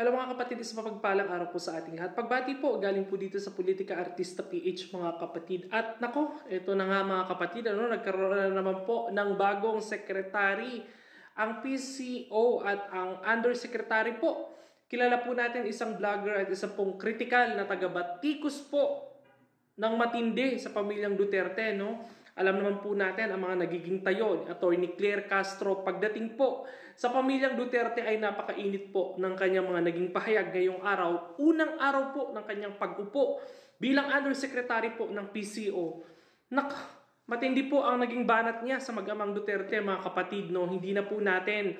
Hello mga kapatid, isang mapagpalang araw po sa ating lahat. Pagbati po, galing po dito sa Politika Artista PH mga kapatid. At nako, ito na nga mga kapatid, nagkaroon na naman po ng bagong secretary, ang PCO at ang undersecretary po. Kilala po natin isang vlogger at isang pong critical na taga-batikos po ng matindi sa pamilyang Duterte, no? Alam naman po natin ang mga nagiging tayo ni Atty. Claire Castro pagdating po sa pamilyang Duterte ay napakainit po ng kanyang mga naging pahayag ngayong araw. Unang araw po ng kanyang pag-upo bilang undersecretary po ng PCO. Matindi po ang naging banat niya sa mag-amang Duterte mga kapatid, no? Hindi na po natin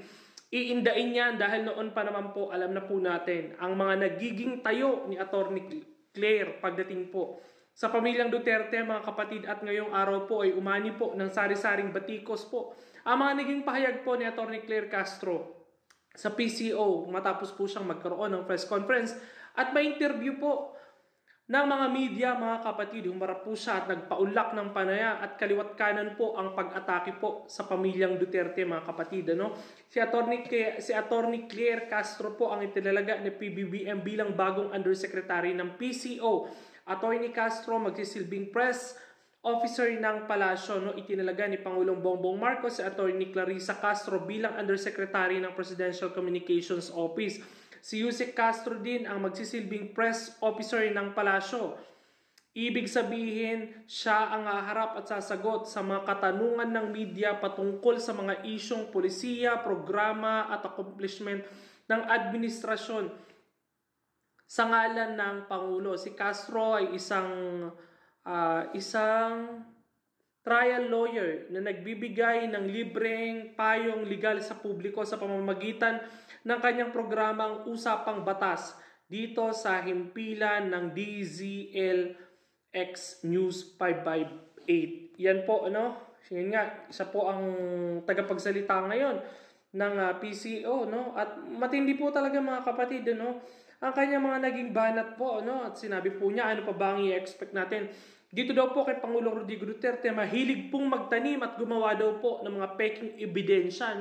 iindain yan dahil noon pa naman po alam na po natin ang mga nagiging tayo ni Atty. Claire pagdating po sa pamilyang Duterte mga kapatid, at ngayong araw po ay umani po ng sari-saring batikos po ang mga naging pahayag po ni Atty. Claire Castro sa PCO matapos po siyang magkaroon ng press conference at may interview po ng mga media mga kapatid. Humarap po siya at nagpaunlak ng panaya at kaliwat kanan po ang pag-atake po sa pamilyang Duterte mga kapatid. Si Atty. Claire Castro po ang itinalaga ni PBBM bilang bagong undersecretary ng PCO. Atty. Castro magsisilbing press officer ng palasyo, itinalaga ni Pangulong Bongbong Marcos si Atty. Clarissa Castro bilang undersecretary ng Presidential Communications Office. Si Yusek Castro din ang magsisilbing press officer ng palasyo. Ibig sabihin, siya ang haharap at sasagot sa mga katanungan ng media patungkol sa mga isyong polisiya, programa at accomplishment ng administrasyon sa ngalan ng Pangulo. Si Castro ay isang trial lawyer na nagbibigay ng libreng payong legal sa publiko sa pamamagitan ng kanyang programang Usapang Batas dito sa himpilan ng DZLX News 558. Yan po, Yan nga, isa po ang tagapagsalita ngayon ng PCO, At matindi po talaga mga kapatid, ang kanyang mga naging banat po, At sinabi po niya, ano pa ba ang i-expect natin? Dito daw po kay Pangulong Rodrigo Duterte, mahilig pong magtanim at gumawa daw po ng mga peking ebidensya,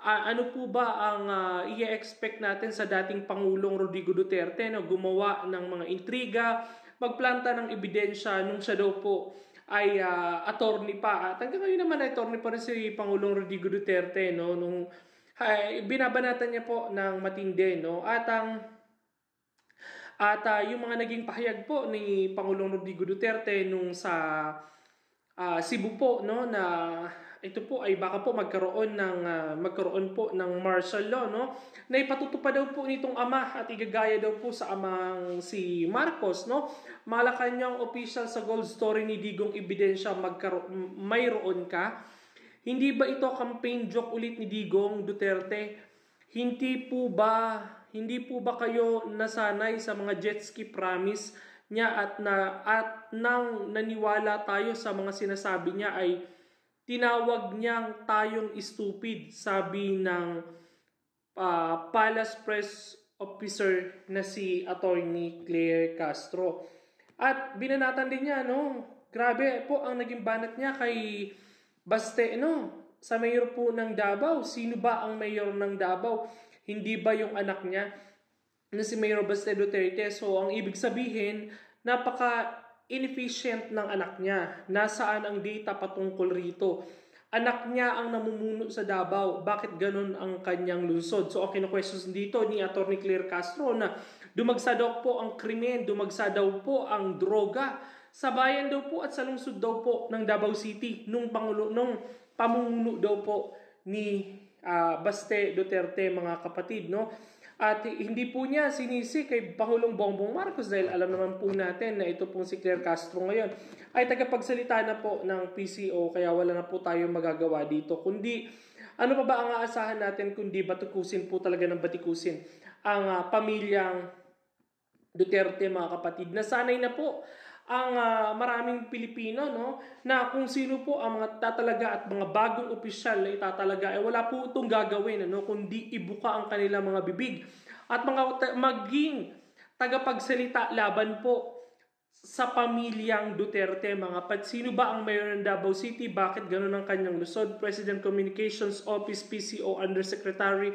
ano po ba ang i-expect natin sa dating Pangulong Rodrigo Duterte, gumawa ng mga intriga, magplanta ng ebidensya nung siya daw po ay attorney pa. At hanggang ngayon naman attorney pa rin si Pangulong Rodrigo Duterte, nung binabanatan niya po ng matindi, At yung mga naging pahayag po ni Pangulong Rodrigo Duterte nung sa Cebu po, na ito po ay baka po magkaroon po ng martial law, na ipatutupad daw po nitong ama at igagaya daw po sa amang si Marcos, Malacanang official sa Gold Story ni Digong ebidensya mayroon ka. Hindi ba ito campaign joke ulit ni Digong Duterte? Hindi po ba kayo nasanay sa mga jet ski promise niya at nang naniwala tayo sa mga sinasabi niya ay tinawag niyang tayong stupid, sabi ng Palace Press Officer na si Atty. Claire Castro. At binanatan din niya, grabe po ang naging banat niya kay Baste, sa mayor po ng Davao. Sino ba ang mayor ng Davao? Hindi ba yung anak niya na si Mayor Baste Duterte? So ang ibig sabihin, napaka-inefficient ng anak niya. Nasaan ang data patungkol rito? Anak niya ang namumuno sa Davao. Bakit ganun ang kanyang lungsod? So ang kino-questions dito ni Atty. Claire Castro na dumagsa daw po ang krimen, dumagsa daw po ang droga sa bayan daw po at sa lungsod daw po ng Davao City nung pamumuno daw po ni Baste Duterte mga kapatid, At hindi po niya sinisi kay Pangulong Bongbong Marcos dahil alam naman po natin na ito pong si Claire Castro ngayon ay tagapagsalita na po ng PCO, kaya wala na po tayong magagawa dito. Kundi ano pa ba ang aasahan natin kundi batikusin po talaga ng batikusin ang pamilyang Duterte mga kapatid. Nasanay na po ang maraming Pilipino, na kung sino po ang mga tatalaga at mga bagong opisyal na itatalaga, wala po itong gagawin, kundi ibuka ang kanilang mga bibig at maging tagapagsalita laban po sa pamilyang Duterte mga pat. Sino ba ang mayor ng Davao City? Bakit ganun ang kanyang lusod? President Communications Office PCO Undersecretary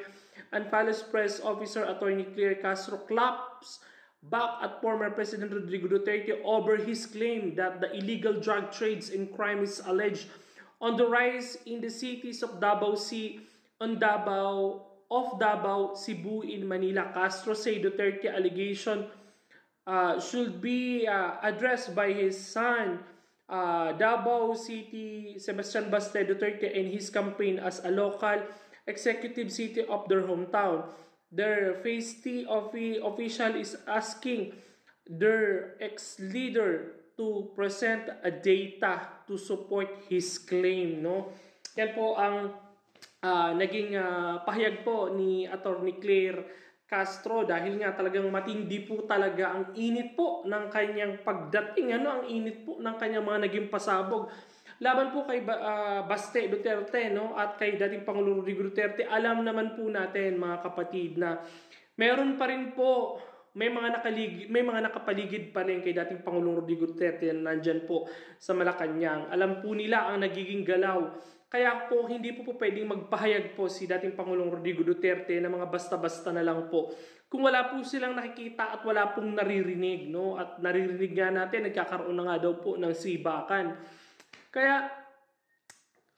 and Palace Press Officer Attorney Claire Castro claps back at former President Rodrigo Duterte over his claim that the illegal drug trades and crimes alleged on the rise in the cities of Davao Davao, Cebu, in Manila. Castro say Duterte allegation should be addressed by his son, Davao City Sebastian Baste Duterte, and his campaign as a local executive city of their hometown. Their phase T official is asking their ex-leader to present a data to support his claim, no? Yan po ang naging pahayag po ni Attorney Claire Castro, dahil nga talagang matindi po talaga ang init po ng kanyang pagdating, ang init po ng kanyang mga naging pasabog laban po kay Baste Duterte, no, at kay dating Pangulo Rodrigo Duterte. Alam naman po natin, mga kapatid, na meron pa rin po may mga nakapaligid pa rin kay dating Pangulong Rodrigo Duterte na nandyan po sa Malacanang. Alam po nila ang nagiging galaw. Kaya po hindi po pwedeng magpahayag po si dating Pangulong Rodrigo Duterte na mga basta-basta na lang po. Kung wala po silang nakikita at wala pong naririnig, no? At naririnig nga natin, nagkakaroon na nga daw po ng sibakan. Kaya,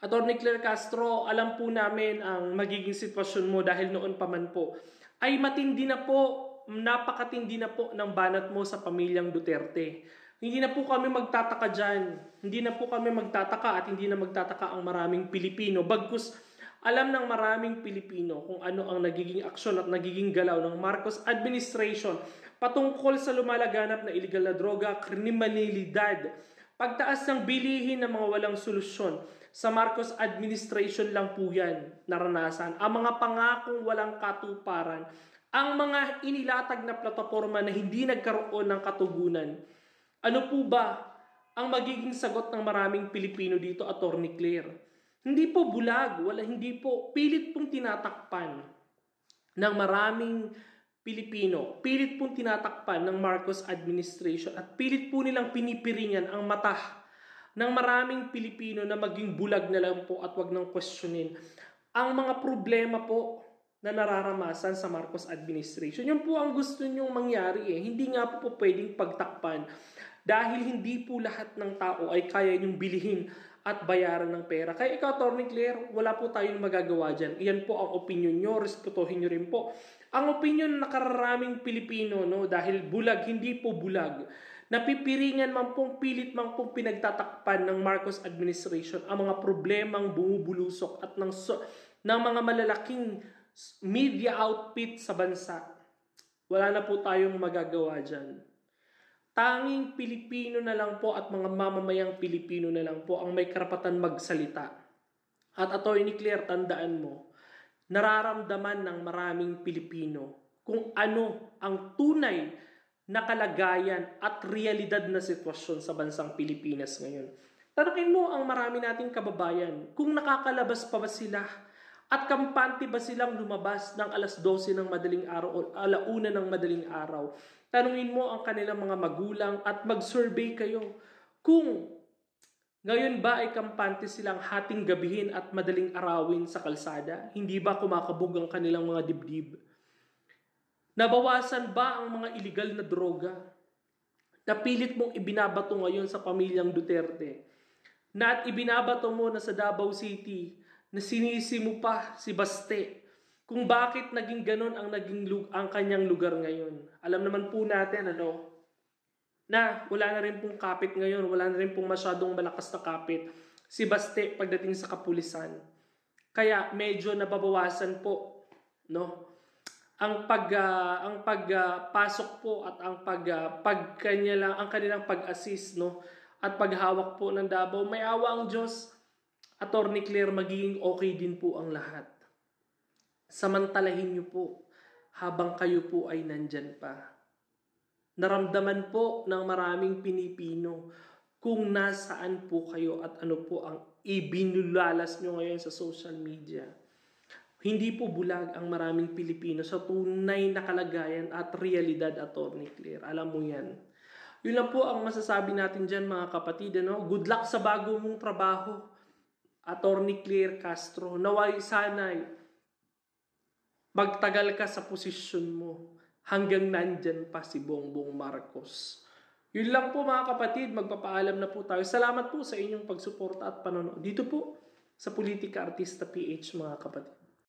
Attorney Claire Castro, alam po namin ang magiging sitwasyon mo dahil noon pa man po ay matindi na po, napakatindi na po ng banat mo sa pamilyang Duterte. Hindi na po kami magtataka dyan. Hindi na po kami magtataka at hindi na magtataka ang maraming Pilipino. Bagkus alam ng maraming Pilipino kung ano ang nagiging aksyon at nagiging galaw ng Marcos administration patungkol sa lumalaganap na illegal na droga, kriminalidad, pagtaas ng bilihin ng mga walang solusyon. Sa Marcos administration lang po yan naranasan. Ang mga pangakong walang katuparan, ang mga inilatag na plataforma na hindi nagkaroon ng katugunan. Ano po ba ang magiging sagot ng maraming Pilipino dito, Attorney Claire? Hindi po bulag, hindi po pilit pong tinatakpan ng maraming Pilipino, pilit pong tinatakpan ng Marcos administration at pilit po nilang pinipiringan ang mata ng maraming Pilipino na maging bulag na lang po at wag nang questionin ang mga problema po na nararamasan sa Marcos administration. Yun po ang gusto nyong mangyari eh. Hindi nga po pwedeng pagtakpan dahil hindi po lahat ng tao ay kaya nyong bilihin at bayaran ng pera. Kaya ikaw, Attorney Claire, wala po tayong magagawa dyan. Iyan po ang opinion nyo, respetuhin nyo rin po ang opinion ng nakararaming Pilipino, no? Dahil bulag, hindi po bulag. Napipiringan man pong, pilit man pong pinagtatakpan ng Marcos administration ang mga problemang bumubulusok at ng mga malalaking media outfit sa bansa. Wala na po tayong magagawa dyan. Tanging Pilipino na lang po at mga mamamayang Pilipino na lang po ang may karapatan magsalita. At Attorney Claire, tandaan mo, nararamdaman ng maraming Pilipino kung ano ang tunay na kalagayan at realidad na sitwasyon sa bansang Pilipinas ngayon. Tanungin mo ang marami nating kababayan kung nakakalabas pa ba sila at kampante ba silang lumabas ng alas 12 ng madaling araw o alauna ng madaling araw. Tanungin mo ang kanilang mga magulang at mag-survey kayo kung ngayon ba ay kampante silang hating gabihin at madaling arawin sa kalsada? Hindi ba kumakabog ang kanilang mga dibdib? Nabawasan ba ang mga illegal na droga? Napilit mong ibinabato ngayon sa pamilyang Duterte na at ibinabato mo na sa Davao City na sinisi mo pa si Baste kung bakit naging ganon ang kanyang lugar ngayon. Alam naman po natin na wala na rin pong kapit ngayon, wala na rin pong masyadong malakas na kapit si Baste pagdating sa kapulisan. Kaya medyo nababawasan po, no? Ang pagpasok po at ang ang kanilang pag-assist, no, at paghawak po ng Davao. May awa ang Diyos, Attorney Claire, magiging okay din po ang lahat. Samantalahin niyo po habang kayo po ay nandyan pa. Naramdaman po ng maraming Pilipino kung nasaan po kayo at ano po ang ibinulalas nyo ngayon sa social media. Hindi po bulag ang maraming Pilipino sa tunay na kalagayan at realidad, Attorney Claire. Alam mo yan. Yun lang po ang masasabi natin dyan, mga kapatid. Good luck sa bago mong trabaho, Attorney Claire Castro. Naway sanay magtagal ka sa posisyon mo hanggang nandyan pa si Bongbong Marcos. Yun lang po mga kapatid, magpapaalam na po tayo. Salamat po sa inyong pagsuporta at panonood dito po sa Politika Artista PH mga kapatid.